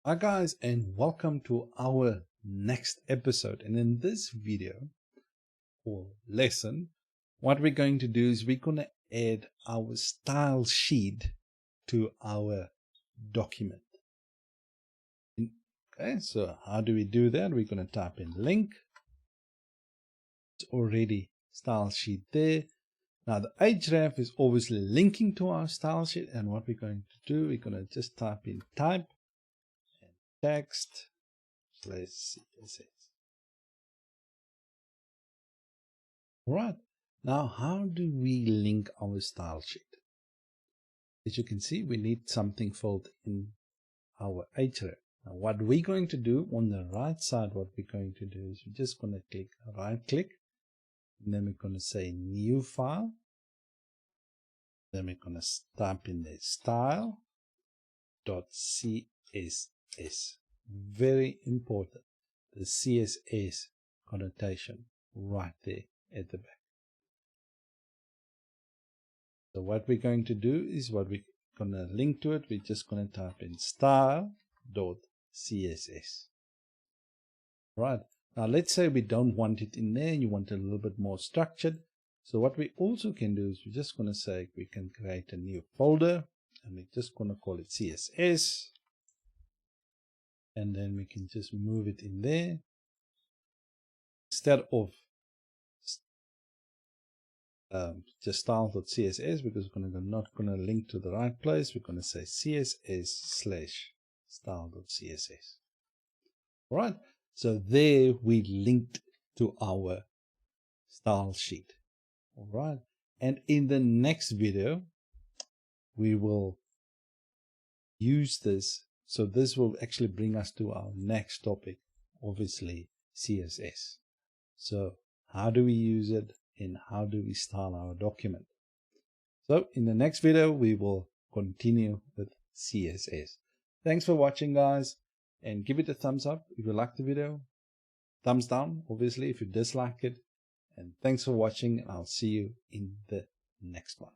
Hi guys, and welcome to our next episode. And in this video or lesson, what we're going to do is we're going to add our style sheet to our document. Okay, so how do we do that? We're going to type in link. It's already style sheet there. Now the href is obviously linking to our style sheet, and what we're going to do, we're going to just type in type and text /CSS. Right, now how do we link our style sheet? As you can see, we need something filled in our href. Now what we're going to do on the right side, what we're going to do is we're just going to right click, and then we're going to say new file. Then we're going to type in the style.css. Very important, the CSS connotation right there at the back. So what we're going to do is what we're going to link to it, we're just going to type in style.css. Right, now let's say we don't want it in there, you want it a little bit more structured. So what we also can do is we're just going to say we can create a new folder, and we're just going to call it CSS. And then we can just move it in there. Instead of just style.css, because we're not going to link to the right place, we're going to say css/style.css. Right, so there we linked to our style sheet. All right, and in the next video we will use this, so this will actually bring us to our next topic, obviously CSS. So how do we use it and how do we style our document? So in the next video we will continue with CSS. Thanks for watching guys, and give it a thumbs up if you liked the video, thumbs down obviously if you dislike it, and thanks for watching, and I'll see you in the next one.